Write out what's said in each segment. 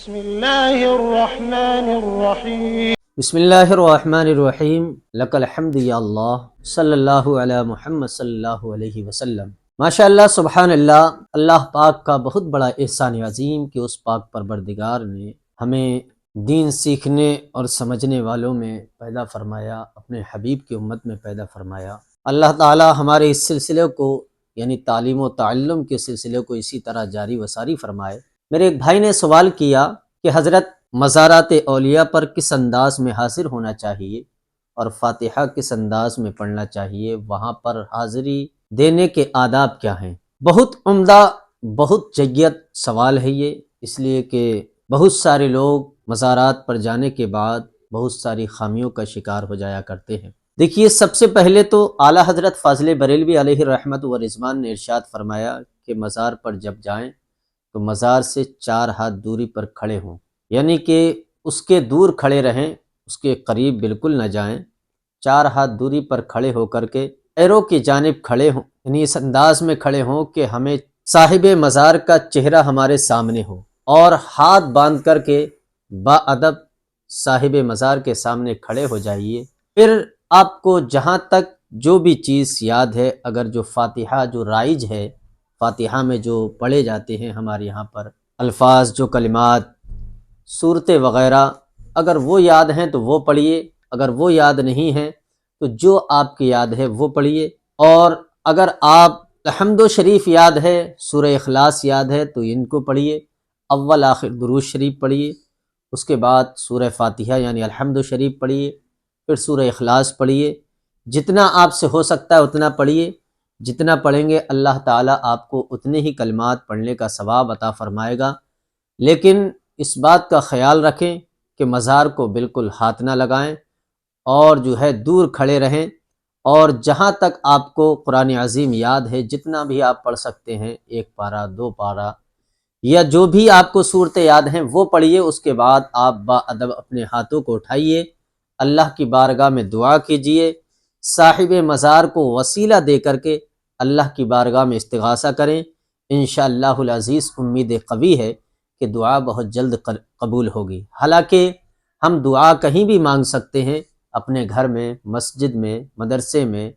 بسم اللہ الرحمن الرحیم بسم اللہ الرحمن الرحیم لک الحمد یا اللہ صلی اللہ علی محمد صلی اللہ علیہ وسلم۔ ماشاء اللہ، سبحان اللہ، اللہ پاک کا بہت بڑا احسان عظیم کہ اس پاک پروردگار نے ہمیں دین سیکھنے اور سمجھنے والوں میں پیدا فرمایا، اپنے حبیب کی امت میں پیدا فرمایا۔ اللہ تعالی ہمارے اس سلسلے کو یعنی تعلیم و تعلم کے سلسلے کو اسی طرح جاری و ساری فرمائے۔ میرے ایک بھائی نے سوال کیا کہ حضرت مزارات اولیاء پر کس انداز میں حاضر ہونا چاہیے اور فاتحہ کس انداز میں پڑھنا چاہیے، وہاں پر حاضری دینے کے آداب کیا ہیں؟ بہت عمدہ، بہت جید سوال ہے یہ، اس لیے کہ بہت سارے لوگ مزارات پر جانے کے بعد بہت ساری خامیوں کا شکار ہو جایا کرتے ہیں۔ دیکھیے، سب سے پہلے تو اعلیٰ حضرت فاضل بریلوی علیہ رحمت و رضوان نے ارشاد فرمایا کہ مزار پر جب جائیں تو مزار سے 4 ہاتھ دوری پر کھڑے ہوں، یعنی کہ اس کے دور کھڑے رہیں، اس کے قریب بالکل نہ جائیں۔ 4 ہاتھ دوری پر کھڑے ہو کر کے پیروں کی جانب کھڑے ہوں، یعنی اس انداز میں کھڑے ہوں کہ ہمیں صاحب مزار کا چہرہ ہمارے سامنے ہو، اور ہاتھ باندھ کر کے باادب صاحب مزار کے سامنے کھڑے ہو جائیے۔ پھر آپ کو جہاں تک جو بھی چیز یاد ہے، اگر جو فاتحہ جو رائج ہے، فاتحہ میں جو پڑھے جاتے ہیں ہمارے یہاں پر الفاظ، جو کلمات، صورتیں وغیرہ، اگر وہ یاد ہیں تو وہ پڑھیے، اگر وہ یاد نہیں ہیں تو جو آپ کی یاد ہے وہ پڑھیے۔ اور اگر آپ الحمد شریف یاد ہے، سورہ اخلاص یاد ہے تو ان کو پڑھیے، اول آخر درود شریف پڑھیے، اس کے بعد سورہ فاتحہ یعنی الحمد شریف پڑھیے، پھر سورہ اخلاص پڑھیے۔ جتنا آپ سے ہو سکتا ہے اتنا پڑھیے، جتنا پڑھیں گے اللہ تعالیٰ آپ کو اتنے ہی کلمات پڑھنے کا ثواب عطا فرمائے گا۔ لیکن اس بات کا خیال رکھیں کہ مزار کو بالکل ہاتھ نہ لگائیں، اور جو ہے دور کھڑے رہیں، اور جہاں تک آپ کو قرآن عظیم یاد ہے جتنا بھی آپ پڑھ سکتے ہیں، 1 پارہ 2 پارہ یا جو بھی آپ کو صورتیں یاد ہیں وہ پڑھیے۔ اس کے بعد آپ باادب اپنے ہاتھوں کو اٹھائیے، اللہ کی بارگاہ میں دعا کیجیے، صاحب مزار کو وسیلہ دے کر کے اللہ کی بارگاہ میں استغاثہ کریں۔ انشاءاللہ العزیز امید قوی ہے کہ دعا بہت جلد قبول ہوگی۔ حالانکہ ہم دعا کہیں بھی مانگ سکتے ہیں، اپنے گھر میں، مسجد میں، مدرسے میں،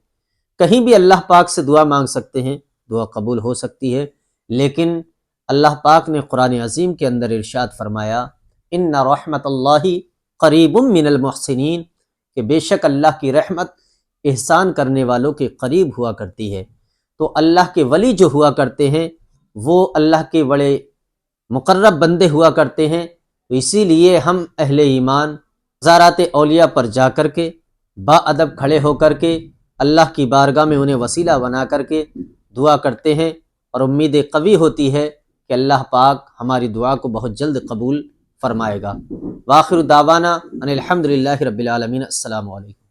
کہیں بھی اللہ پاک سے دعا مانگ سکتے ہیں، دعا قبول ہو سکتی ہے۔ لیکن اللہ پاک نے قرآن عظیم کے اندر ارشاد فرمایا، ان رحمت اللہ قریب من المحسنین، کہ بے شک اللہ کی رحمت احسان کرنے والوں کے قریب ہوا کرتی ہے۔ تو اللہ کے ولی جو ہوا کرتے ہیں وہ اللہ کے بڑے مقرب بندے ہوا کرتے ہیں، تو اسی لیے ہم اہل ایمان مزارات اولیاء پر جا کر کے باادب کھڑے ہو کر کے اللہ کی بارگاہ میں انہیں وسیلہ بنا کر کے دعا کرتے ہیں، اور امید قوی ہوتی ہے کہ اللہ پاک ہماری دعا کو بہت جلد قبول فرمائے گا۔ وآخر دعوانا ان الحمدللہ رب العالمین۔ السلام علیکم۔